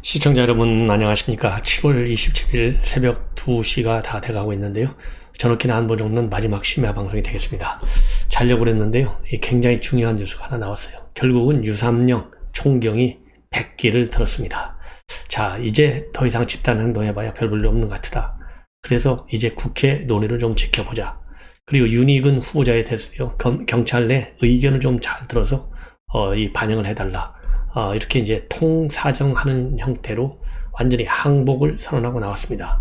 시청자 여러분 안녕하십니까. 7월 27일 새벽 2시가 다 돼가고 있는데요. 저녁기나 안보 정도는 마지막 심야 방송이 되겠습니다. 자려고 그랬는데요. 굉장히 중요한 뉴스가 하나 나왔어요. 결국은 유삼령 총경이 100기를 들었습니다. 자, 이제 더 이상 집단 행동해봐야 별 볼일 없는 것 같다. 그래서 이제 국회 논의를 좀 지켜보자. 그리고 윤희근 후보자에 대해서요, 경찰 내 의견을 좀 잘 들어서 이 반영을 해달라. 이렇게 이제 통사정하는 형태로 완전히 항복을 선언하고 나왔습니다.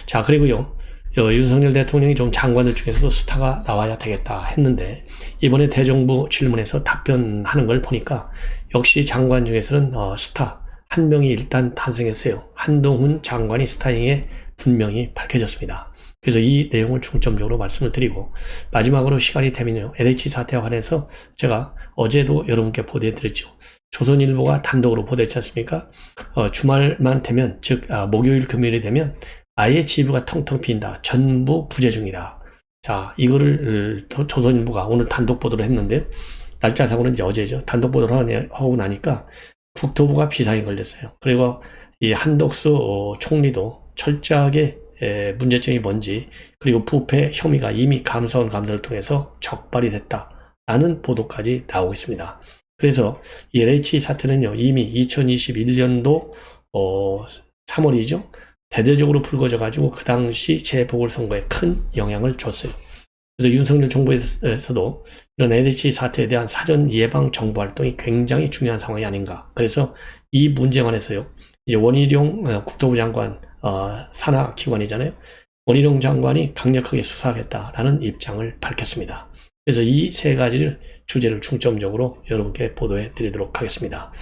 자, 그리고요, 윤석열 대통령이 좀 장관들 중에서도 스타가 나와야 되겠다 했는데, 이번에 대정부 질문에서 답변하는 걸 보니까 역시 장관 중에서는 스타 한 명이 일단 탄생했어요. 한동훈 장관이 스타잉에 분명히 밝혀졌습니다. 그래서 이 내용을 중점적으로 말씀을 드리고, 마지막으로 시간이 되면요, LH 사태와 관해서 제가 어제도 여러분께 보도해드렸죠. 조선일보가 단독으로 보도했지 않습니까? 주말만 되면, 즉 목요일 금요일이 되면 아예 지부가 텅텅 빈다. 전부 부재 중이다. 자, 이거를 조선일보가 오늘 단독 보도를 했는데, 날짜상으로는 이제 어제죠. 단독 보도를 하고 나니까 국토부가 비상이 걸렸어요. 그리고 이 한덕수 총리도 철저하게 문제점이 뭔지, 그리고 부패 혐의가 이미 감사원 감사를 통해서 적발이 됐다라는 보도까지 나오고 있습니다. 그래서 이 LH 사태는요, 이미 2021년도 3월이죠. 대대적으로 불거져가지고 그 당시 재보궐선거에 큰 영향을 줬어요. 그래서 윤석열 정부에서도 이런 LH 사태에 대한 사전 예방 정보 활동이 굉장히 중요한 상황이 아닌가. 그래서 이 문제 관해서요, 이제 원희룡 국토부 장관, 산하 기관이잖아요. 원희룡 장관이 강력하게 수사하겠다라는 입장을 밝혔습니다. 그래서 이 세 가지를 주제를 중점적으로 여러분께 보도해 드리도록 하겠습니다.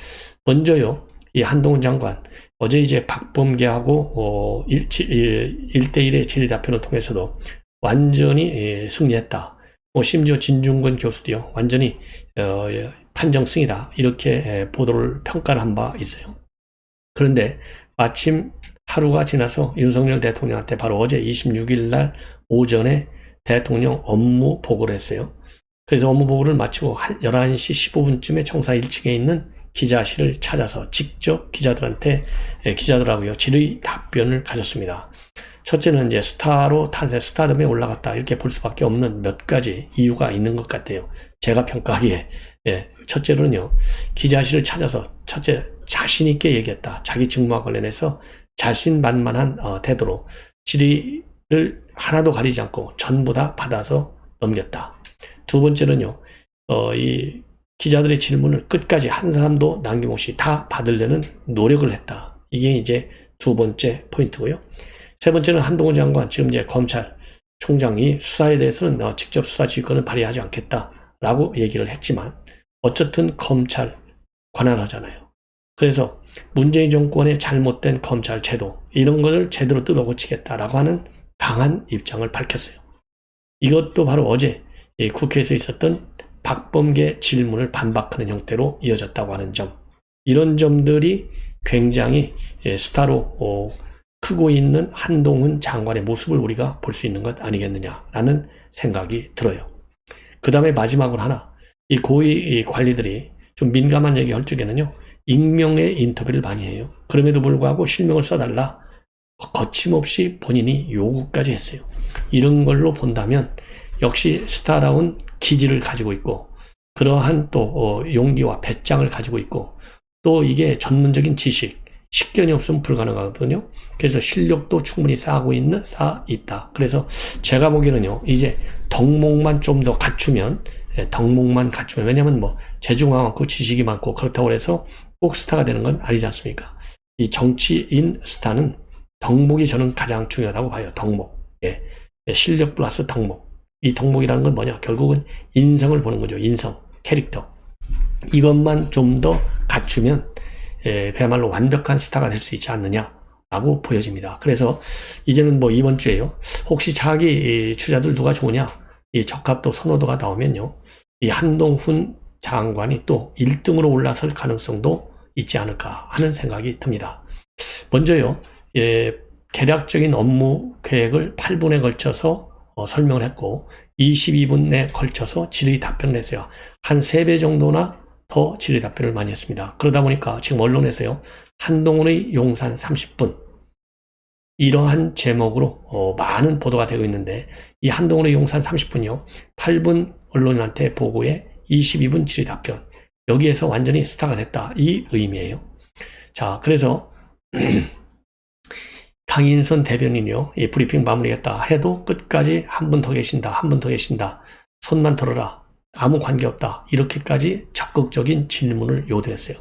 먼저요, 이 한동훈 장관, 어제 이제 박범계하고 1대1의 질의 답변을 통해서도 완전히 승리했다. 심지어 진중권 교수도요, 완전히 판정승이다. 이렇게 보도를 평가를 한 바 있어요. 그런데 마침 하루가 지나서 윤석열 대통령한테 바로 어제 26일 날 오전에 대통령 업무 보고를 했어요. 그래서 업무 보고를 마치고 11시 15분쯤에 청사 1층에 있는 기자실을 찾아서 직접 기자들하고요, 질의 답변을 가졌습니다. 첫째는 이제 스타로 탄생, 스타덤에 올라갔다. 이렇게 볼 수밖에 없는 몇 가지 이유가 있는 것 같아요. 제가 평가하기에. 첫째로는요, 기자실을 찾아서 첫째, 자신있게 얘기했다. 자기 직무와 관련해서 자신만만한 태도로 질의를 하나도 가리지 않고 전부 다 받아서 넘겼다. 두 번째는요, 이 기자들의 질문을 끝까지 한 사람도 남김없이 다 받으려는 노력을 했다. 이게 이제 두 번째 포인트고요. 세 번째는 한동훈 장관, 지금 이제 검찰총장이 수사에 대해서는 직접 수사 지휘권을 발휘하지 않겠다라고 얘기를 했지만, 어쨌든 검찰 관할하잖아요. 그래서 문재인 정권의 잘못된 검찰 제도, 이런 것을 제대로 뜯어고치겠다라고 하는 강한 입장을 밝혔어요. 이것도 바로 어제 국회에서 있었던 박범계 질문을 반박하는 형태로 이어졌다고 하는 점, 이런 점들이 굉장히 스타로 크고 있는 한동훈 장관의 모습을 우리가 볼 수 있는 것 아니겠느냐라는 생각이 들어요. 그 다음에 마지막으로 하나, 이 고위 관리들이 좀 민감한 얘기 할 적에는요, 익명의 인터뷰를 많이 해요. 그럼에도 불구하고 실명을 써달라 거침없이 본인이 요구까지 했어요. 이런 걸로 본다면 역시 스타다운 기질을 가지고 있고, 그러한 또 용기와 배짱을 가지고 있고, 또 이게 전문적인 지식, 식견이 없으면 불가능하거든요. 그래서 실력도 충분히 쌓아 있다. 그래서 제가 보기에는요, 이제 덕목만 좀 더 갖추면, 왜냐면 재주가 많고 지식이 많고 그렇다고 해서 꼭 스타가 되는 건 아니지 않습니까? 이 정치인 스타는 덕목이 저는 가장 중요하다고 봐요. 덕목. 실력 플러스 덕목. 이 덕목이라는 건 뭐냐? 결국은 인성을 보는 거죠. 인성, 캐릭터. 이것만 좀 더 갖추면 그야말로 완벽한 스타가 될 수 있지 않느냐라고 보여집니다. 그래서 이제는 이번 주에요, 혹시 자기 추자들 누가 좋으냐, 이 적합도 선호도가 나오면요, 이 한동훈 장관이 또 1등으로 올라설 가능성도 있지 않을까 하는 생각이 듭니다. 먼저요, 개략적인 업무 계획을 8분에 걸쳐서 설명을 했고, 22분에 걸쳐서 질의 답변을 했어요. 한 3배 정도나 더 질의 답변을 많이 했습니다. 그러다 보니까 지금 언론에서요, 한동훈의 용산 30분, 이러한 제목으로 많은 보도가 되고 있는데, 이 한동훈의 용산 30분이요, 8분 언론인한테 보고에 22분 질의 답변, 여기에서 완전히 스타가 됐다, 이 의미예요. 자, 그래서 강인선 대변인이요, 이 브리핑 마무리했다 해도 끝까지 한 분 더 계신다, 한 분 더 계신다, 손만 들어라, 아무 관계없다, 이렇게까지 적극적인 질문을 요구했어요.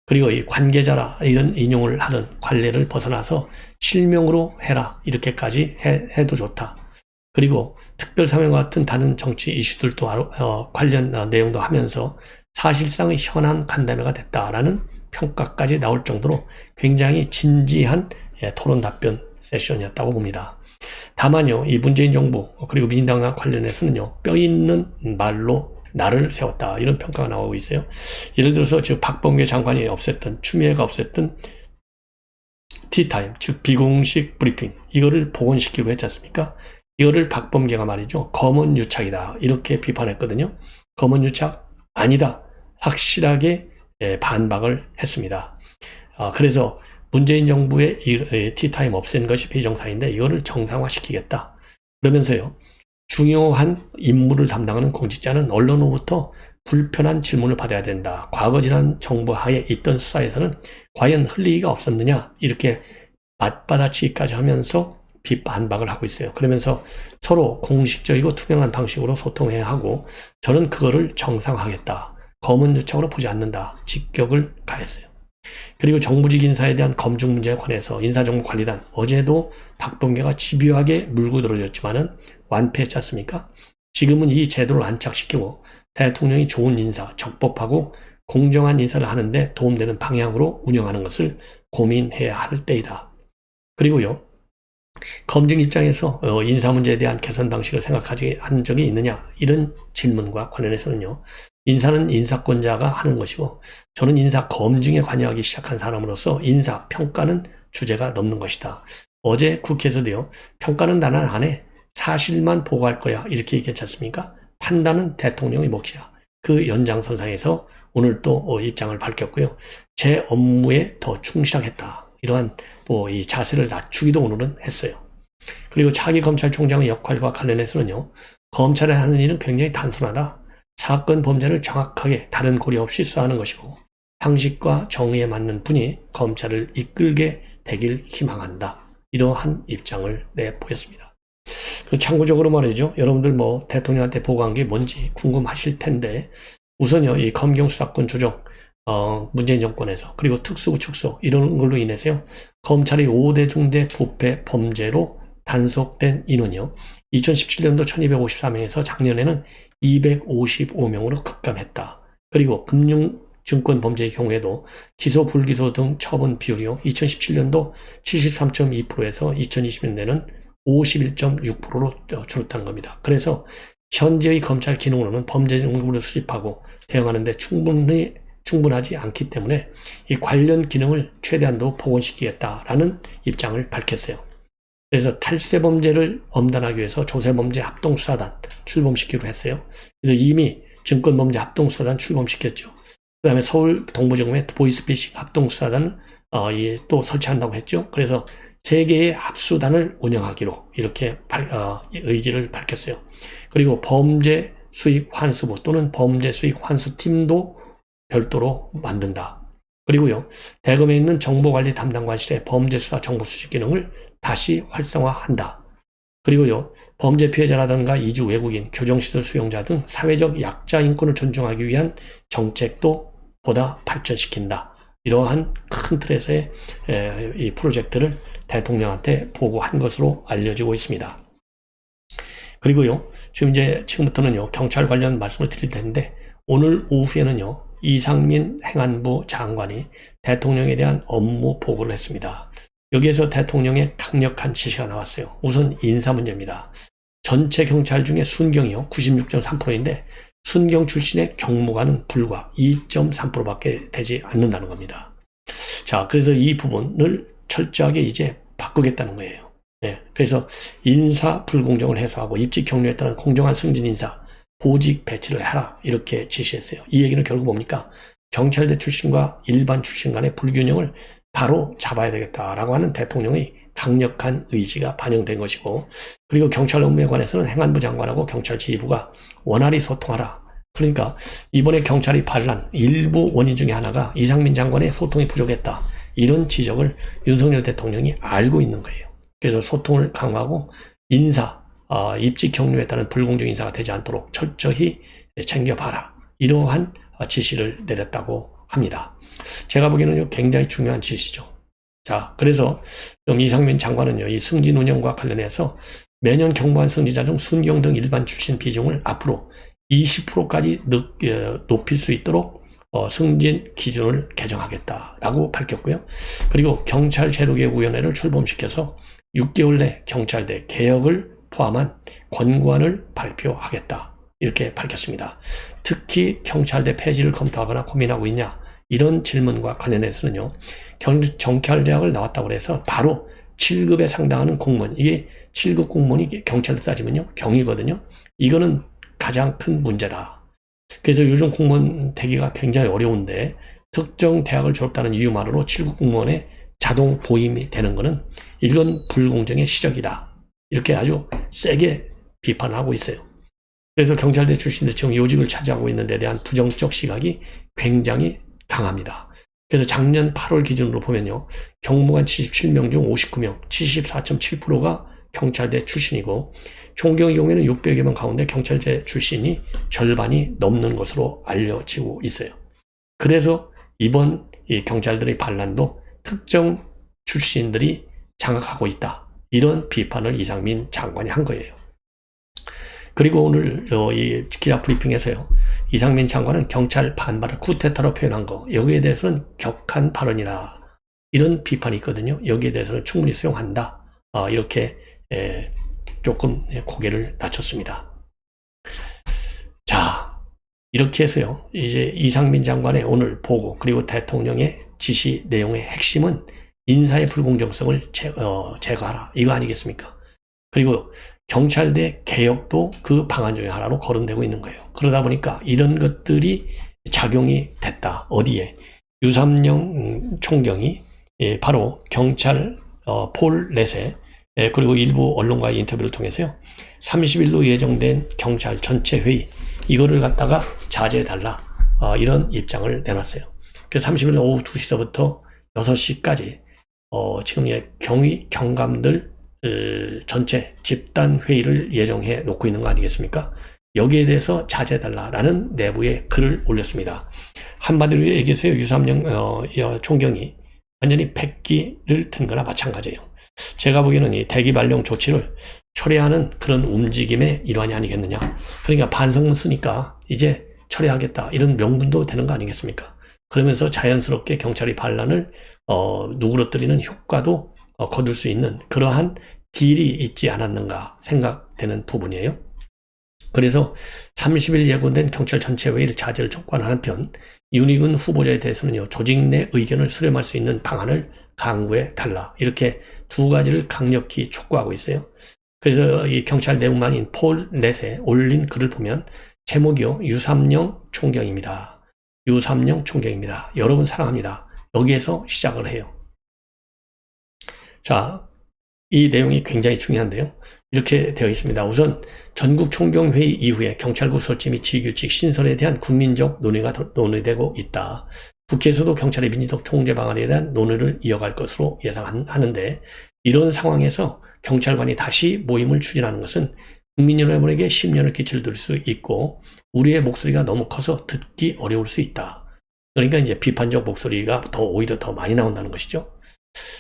그리고 이 관계자라 이런 인용을 하는 관례를 벗어나서 실명으로 해라, 이렇게까지 해도 좋다. 그리고 특별사면과 같은 다른 정치 이슈들도 관련 내용도 하면서 사실상의 현안 간담회가 됐다라는 평가까지 나올 정도로 굉장히 진지한 토론 답변 세션이었다고 봅니다. 다만요, 이 문재인 정부 그리고 민주당과 관련해서는요, 뼈 있는 말로 나를 세웠다, 이런 평가가 나오고 있어요. 예를 들어서 즉 박범계 장관이 없앴던, 추미애가 없앴던 티타임, 즉 비공식 브리핑, 이거를 복원시키기로 했지 않습니까? 이거를 박범계가 말이죠, 검언 유착이다, 이렇게 비판했거든요. 검언 유착 아니다, 확실하게 반박을 했습니다. 그래서 문재인 정부의 이 티타임 없앤 것이 비정상인데 이거를 정상화시키겠다, 그러면서요, 중요한 임무를 담당하는 공직자는 언론으로부터 불편한 질문을 받아야 된다. 과거 지난 정부 하에 있던 수사에서는 과연 흘리기가 없었느냐, 이렇게 맞받아치기까지 하면서 비반박을 하고 있어요. 그러면서 서로 공식적이고 투명한 방식으로 소통해야 하고, 저는 그거를 정상화하겠다, 검은 유착으로 보지 않는다, 직격을 가했어요. 그리고 정부직 인사에 대한 검증 문제에 관해서 인사정보관리단, 어제도 박범계가 집요하게 물고 늘어졌지만은 완패했지 않습니까? 지금은 이 제도를 안착시키고 대통령이 좋은 인사, 적법하고 공정한 인사를 하는데 도움되는 방향으로 운영하는 것을 고민해야 할 때이다. 그리고요, 검증 입장에서 인사 문제에 대한 개선 방식을 생각하지 한 적이 있느냐, 이런 질문과 관련해서는요, 인사는 인사권자가 하는 것이고, 저는 인사 검증에 관여하기 시작한 사람으로서 인사 평가는 주제가 넘는 것이다. 어제 국회에서도요, 평가는 단 안 해, 사실만 보고할 거야, 이렇게 얘기했지 않습니까? 판단은 대통령의 몫이야. 그 연장선상에서 오늘 또 입장을 밝혔고요, 제 업무에 더 충실하겠다, 이러한 또 이 자세를 낮추기도 오늘은 했어요. 그리고 차기 검찰총장의 역할과 관련해서는요, 검찰이 하는 일은 굉장히 단순하다. 사건 범죄를 정확하게 다른 고리 없이 수사하는 것이고, 상식과 정의에 맞는 분이 검찰을 이끌게 되길 희망한다, 이러한 입장을 내보였습니다. 참고적으로 말이죠, 여러분들 뭐 대통령한테 보고한 게 뭔지 궁금하실 텐데, 우선요, 이 검경수사권 조정, 문재인 정권에서, 그리고 특수부 축소, 이런 걸로 인해서요, 검찰의 5대 중대 부패 범죄로 단속된 인원이요, 2017년도 1254명에서 작년에는 255명으로 급감했다. 그리고 금융증권 범죄의 경우에도 기소, 불기소 등 처분 비율이요, 2017년도 73.2%에서 2020년대는 51.6%로 줄었다는 겁니다. 그래서 현재의 검찰 기능으로는 범죄 정보를 수집하고 대응하는 데 충분하지 않기 때문에 이 관련 기능을 최대한도 복원시키겠다라는 입장을 밝혔어요. 그래서 탈세 범죄를 엄단하기 위해서 조세범죄 합동수사단 출범시키기로 했어요. 그래서 이미 증권범죄 합동수사단 출범시켰죠. 그 다음에 서울 동부지검에 보이스피싱 합동수사단을 또 설치한다고 했죠. 그래서 3개의 합수단을 운영하기로 이렇게 의지를 밝혔어요. 그리고 범죄 수익 환수부 또는 범죄 수익 환수팀도 별도로 만든다. 그리고요, 대검에 있는 정보관리 담당관실의 범죄수사 정보수집 기능을 다시 활성화한다. 그리고요, 범죄 피해자라든가 이주 외국인, 교정시설 수용자 등 사회적 약자 인권을 존중하기 위한 정책도 보다 발전시킨다. 이러한 큰 틀에서의 이 프로젝트를 대통령한테 보고한 것으로 알려지고 있습니다. 그리고요, 지금부터는요, 경찰 관련 말씀을 드릴 텐데, 오늘 오후에는요, 이상민 행안부 장관이 대통령에 대한 업무 보고를 했습니다. 여기에서 대통령의 강력한 지시가 나왔어요. 우선 인사 문제입니다. 전체 경찰 중에 순경이요, 96.3%인데 순경 출신의 경무관은 불과 2.3%밖에 되지 않는다는 겁니다. 자, 그래서 이 부분을 철저하게 이제 바꾸겠다는 거예요. 네, 그래서 인사 불공정을 해소하고 입직 경로에 따른 공정한 승진 인사, 보직 배치를 해라 이렇게 지시했어요. 이 얘기는 결국 뭡니까? 경찰대 출신과 일반 출신 간의 불균형을 바로 잡아야 되겠다라고 하는 대통령의 강력한 의지가 반영된 것이고, 그리고 경찰 업무에 관해서는 행안부 장관하고 경찰 지휘부가 원활히 소통하라. 그러니까 이번에 경찰이 반란 일부 원인 중에 하나가 이상민 장관의 소통이 부족했다, 이런 지적을 윤석열 대통령이 알고 있는 거예요. 그래서 소통을 강화하고 인사, 입직 경로에 따른 불공정 인사가 되지 않도록 철저히 챙겨봐라, 이러한 지시를 내렸다고 합니다. 제가 보기에는 굉장히 중요한 지시죠. 자, 그래서 좀 이상민 장관은요, 이 승진 운영과 관련해서 매년 경무관 승진자 중 순경 등 일반 출신 비중을 앞으로 20%까지 높일 수 있도록 승진 기준을 개정하겠다라고 밝혔고요. 그리고 경찰제도개혁위원회를 출범시켜서 6개월 내 경찰대 개혁을 포함한 권고안을 발표하겠다, 이렇게 밝혔습니다. 특히 경찰대 폐지를 검토하거나 고민하고 있냐, 이런 질문과 관련해서는요, 경찰대학을 나왔다고 해서 바로 7급에 상당하는 공무원, 이게 7급 공무원이 경찰로 따지면요 경이거든요. 이거는 가장 큰 문제다. 그래서 요즘 공무원 되기가 굉장히 어려운데 특정 대학을 졸업하는 이유만으로 7급 공무원에 자동 보임이 되는 것은 이건 불공정의 시작이다, 이렇게 아주 세게 비판을 하고 있어요. 그래서 경찰대 출신들 지금 요직을 차지하고 있는 데 대한 부정적 시각이 굉장히 강합니다. 그래서 작년 8월 기준으로 보면요, 경무관 77명 중 59명, 74.7%가 경찰대 출신이고, 총경의 경우에는 600여 명 가운데 경찰대 출신이 절반이 넘는 것으로 알려지고 있어요. 그래서 이번 이 경찰들의 반란도 특정 출신들이 장악하고 있다, 이런 비판을 이상민 장관이 한 거예요. 그리고 오늘 이 기자 브리핑에서요, 이상민 장관은 경찰 반발을 쿠데타로 표현한 거, 여기에 대해서는 격한 발언이다, 이런 비판이 있거든요. 여기에 대해서는 충분히 수용한다, 이렇게 조금 고개를 낮췄습니다. 자, 이렇게 해서요, 이제 이상민 장관의 오늘 보고 그리고 대통령의 지시 내용의 핵심은 인사의 불공정성을 제거하라, 이거 아니겠습니까? 그리고 경찰대 개혁도 그 방안 중에 하나로 거론되고 있는 거예요. 그러다 보니까 이런 것들이 작용이 됐다. 어디에? 유삼영 총경이 바로 경찰 폴 렛에, 그리고 일부 언론과의 인터뷰를 통해서요, 30일로 예정된 경찰 전체 회의, 이거를 갖다가 자제해달라, 이런 입장을 내놨어요. 그래서 30일 오후 2시서부터 6시까지 지금 경감들 전체 집단 회의를 예정해 놓고 있는 거 아니겠습니까? 여기에 대해서 자제해달라라는 내부의 글을 올렸습니다. 한마디로 얘기해서 유삼영 총경이 완전히 백기를 튼 거나 마찬가지예요. 제가 보기에는 이 대기 발령 조치를 철회하는 그런 움직임의 일환이 아니겠느냐. 그러니까 반성문 쓰니까 이제 철회하겠다, 이런 명분도 되는 거 아니겠습니까? 그러면서 자연스럽게 경찰이 반란을 누그러뜨리는 효과도 거둘 수 있는 그러한 딜이 있지 않았는가 생각되는 부분이에요. 그래서 30일 예고된 경찰 전체 회의를 자제를 촉구하는 한편, 윤희근 후보자에 대해서는요, 조직 내 의견을 수렴할 수 있는 방안을 강구해 달라, 이렇게 두 가지를 강력히 촉구하고 있어요. 그래서 이 경찰 내무관인 폴 렛에 올린 글을 보면 제목이요, 유삼영 총경입니다. 유삼영 총경입니다. 여러분 사랑합니다. 여기에서 시작을 해요. 자, 이 내용이 굉장히 중요한데요. 이렇게 되어 있습니다. 우선 전국 총경회의 이후에 경찰국 설치 및 지휘규칙 신설에 대한 국민적 논의가 논의되고 있다. 국회에서도 경찰의 민주적 총재 방안에 대한 논의를 이어갈 것으로 예상하는데, 이런 상황에서 경찰관이 다시 모임을 추진하는 것은 국민 여러분에게 심려의 기치를 둘 수 있고 우리의 목소리가 너무 커서 듣기 어려울 수 있다. 그러니까 이제 비판적 목소리가 오히려 더 많이 나온다는 것이죠.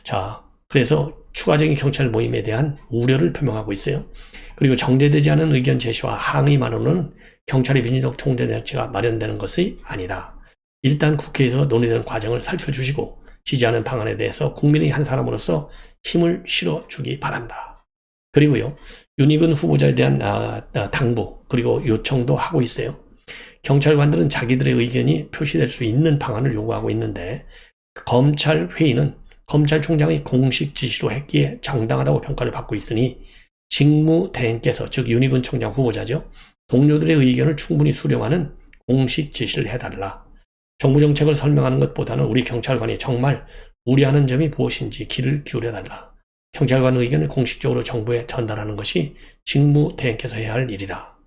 자, 그래서 추가적인 경찰 모임에 대한 우려를 표명하고 있어요. 그리고 정제되지 않은 의견 제시와 항의만으로는 경찰의 민주적 총재 자체가 마련되는 것이 아니다. 일단 국회에서 논의되는 과정을 살펴주시고 지지하는 방안에 대해서 국민의 한 사람으로서 힘을 실어주기 바란다. 그리고요, 윤희근 후보자에 대한 당부 그리고 요청도 하고 있어요. 경찰관들은 자기들의 의견이 표시될 수 있는 방안을 요구하고 있는데, 검찰회의는 검찰총장의 공식 지시로 했기에 정당하다고 평가를 받고 있으니 직무대행께서, 즉 윤희근 총장 후보자죠, 동료들의 의견을 충분히 수렴하는 공식 지시를 해달라. 정부 정책을 설명하는 것보다는 우리 경찰관이 정말 우려하는 점이 무엇인지 귀를 기울여달라. 경찰관 의견을 공식적으로 정부에 전달하는 것이 직무대행께서 해야 할 일이다.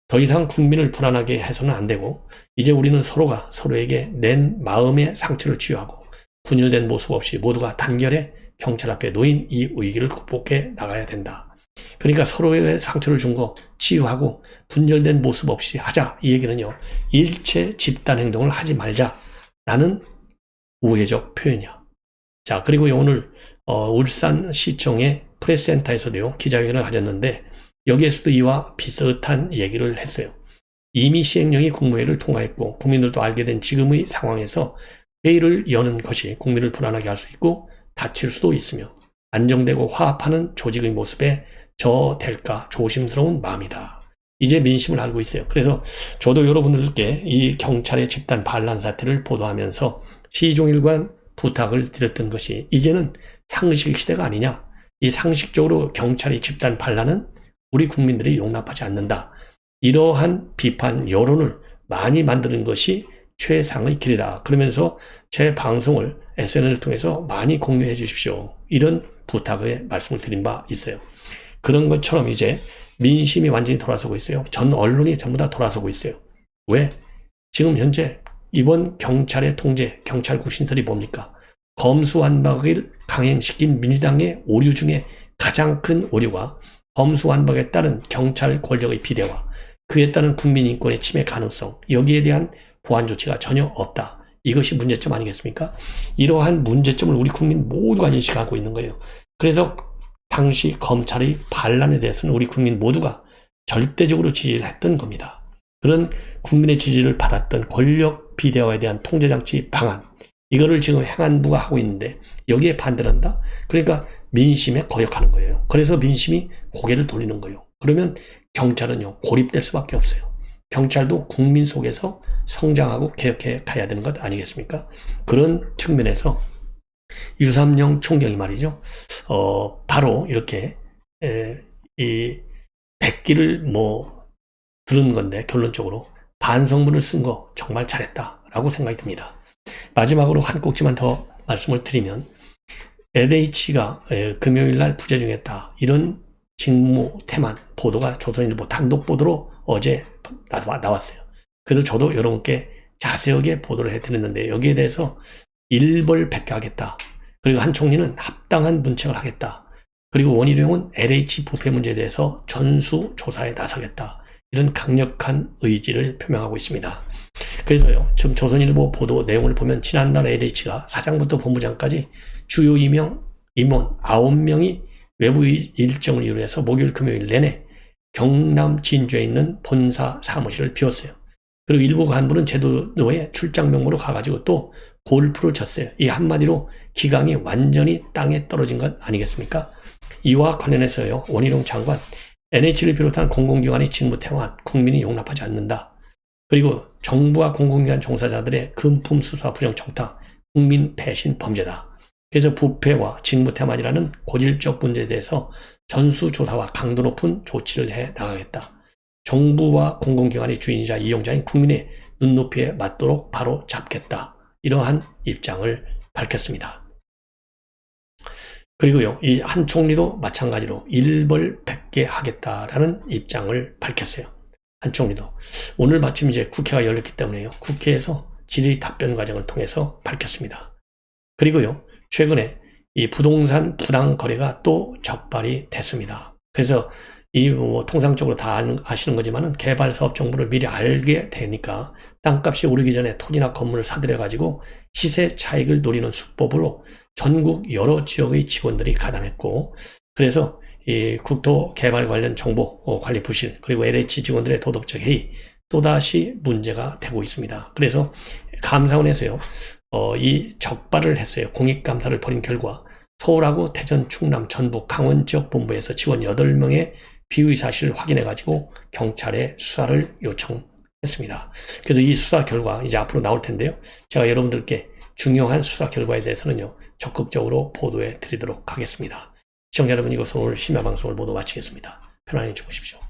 더 이상 국민을 불안하게 해서는 안 되고 이제 우리는 서로가 서로에게 낸 마음의 상처를 치유하고 분열된 모습 없이 모두가 단결해 경찰 앞에 놓인 이 위기를 극복해 나가야 된다. 그러니까 서로의 상처를 준 거 치유하고 분열된 모습 없이 하자. 이 얘기는요. 일체 집단 행동을 하지 말자라는 우회적 표현이야. 자, 그리고 오늘 울산시청의 프레스센터에서도요. 기자회견을 가졌는데 여기에서도 이와 비슷한 얘기를 했어요. 이미 시행령이 국무회의를 통과했고 국민들도 알게 된 지금의 상황에서 회의를 여는 것이 국민을 불안하게 할 수 있고 다칠 수도 있으며 안정되고 화합하는 조직의 모습에 저될까 조심스러운 마음이다. 이제 민심을 알고 있어요. 그래서 저도 여러분들께 이 경찰의 집단 반란 사태를 보도하면서 시종일관 부탁을 드렸던 것이 이제는 상식 시대가 아니냐. 이 상식적으로 경찰의 집단 반란은 우리 국민들이 용납하지 않는다. 이러한 비판 여론을 많이 만드는 것이 최상의 길이다. 그러면서 제 방송을 SNS를 통해서 많이 공유해 주십시오. 이런 부탁의 말씀을 드린 바 있어요. 그런 것처럼 이제 민심이 완전히 돌아서고 있어요. 전 언론이 전부 다 돌아서고 있어요. 왜? 지금 현재 이번 경찰의 통제, 경찰국 신설이 뭡니까? 검수완박을 강행시킨 민주당의 오류 중에 가장 큰 오류가 검수완박에 따른 경찰 권력의 비대화, 그에 따른 국민 인권의 침해 가능성, 여기에 대한 보완 조치가 전혀 없다. 이것이 문제점 아니겠습니까? 이러한 문제점을 우리 국민 모두가 인식하고 있는 거예요. 그래서 당시 검찰의 반란에 대해서는 우리 국민 모두가 절대적으로 지지를 했던 겁니다. 그런 국민의 지지를 받았던 권력 비대화에 대한 통제장치 방안, 이거를 지금 행안부가 하고 있는데 여기에 반대를 한다? 그러니까 민심에 거역하는 거예요. 그래서 민심이 고개를 돌리는 거예요. 그러면 경찰은요, 고립될 수밖에 없어요. 경찰도 국민 속에서 성장하고 개혁해 가야 되는 것 아니겠습니까? 그런 측면에서 유삼영 총경이 말이죠. 바로 이렇게 이 백기를 들은 건데 결론적으로 반성문을 쓴 거 정말 잘했다라고 생각이 듭니다. 마지막으로 한 꼭지만 더 말씀을 드리면 LH가 금요일 날 부재중했다. 이런 직무 태만 보도가 조선일보 단독 보도로 어제 나왔어요. 그래서 저도 여러분께 자세하게 보도를 해드렸는데 여기에 대해서 일벌백계하겠다. 그리고 한 총리는 합당한 문책을 하겠다. 그리고 원희룡은 LH 부패 문제에 대해서 전수조사에 나서겠다. 이런 강력한 의지를 표명하고 있습니다. 그래서요, 지금 조선일보 보도 내용을 보면 지난달 LH가 사장부터 본부장까지 주요 임원 9명이 외부 일정을 이유해서 목요일 금요일 내내 경남 진주에 있는 본사 사무실을 비웠어요. 그리고 일부 간부는 제도에 출장 명목으로 가가지고 또 골프를 쳤어요. 이 한마디로 기강이 완전히 땅에 떨어진 것 아니겠습니까? 이와 관련해서요, 원희룡 장관, NH를 비롯한 공공기관의 직무 태만 국민이 용납하지 않는다. 그리고 정부와 공공기관 종사자들의 금품 수수와 부정 청탁, 국민 배신 범죄다. 그래서 부패와 직무 태만이라는 고질적 문제에 대해서 전수조사와 강도 높은 조치를 해 나가겠다. 정부와 공공기관의 주인이자 이용자인 국민의 눈높이에 맞도록 바로 잡겠다. 이러한 입장을 밝혔습니다. 그리고요, 이 한 총리도 마찬가지로 일벌백계하겠다라는 입장을 밝혔어요. 한 총리도. 오늘 마침 이제 국회가 열렸기 때문에요. 국회에서 질의 답변 과정을 통해서 밝혔습니다. 그리고요, 최근에 이 부동산 부당 거래가 또 적발이 됐습니다. 그래서 이 통상적으로 다 아시는 거지만은 개발 사업 정보를 미리 알게 되니까 땅값이 오르기 전에 토지나 건물을 사들여 가지고 시세 차익을 노리는 수법으로 전국 여러 지역의 직원들이 가담했고, 그래서 이 국토 개발 관련 정보 관리 부실, 그리고 LH 직원들의 도덕적 해이 또다시 문제가 되고 있습니다. 그래서 감사원에서요, 이 적발을 했어요. 공익감사를 벌인 결과 서울하고 대전, 충남, 전북, 강원 지역 본부에서 직원 8명의 비의 사실을 확인해가지고 경찰에 수사를 요청했습니다. 그래서 이 수사 결과 이제 앞으로 나올 텐데요. 제가 여러분들께 중요한 수사 결과에 대해서는요, 적극적으로 보도해 드리도록 하겠습니다. 시청자 여러분, 이것으로 오늘 심야방송을 모두 마치겠습니다. 편안히 주무십시오.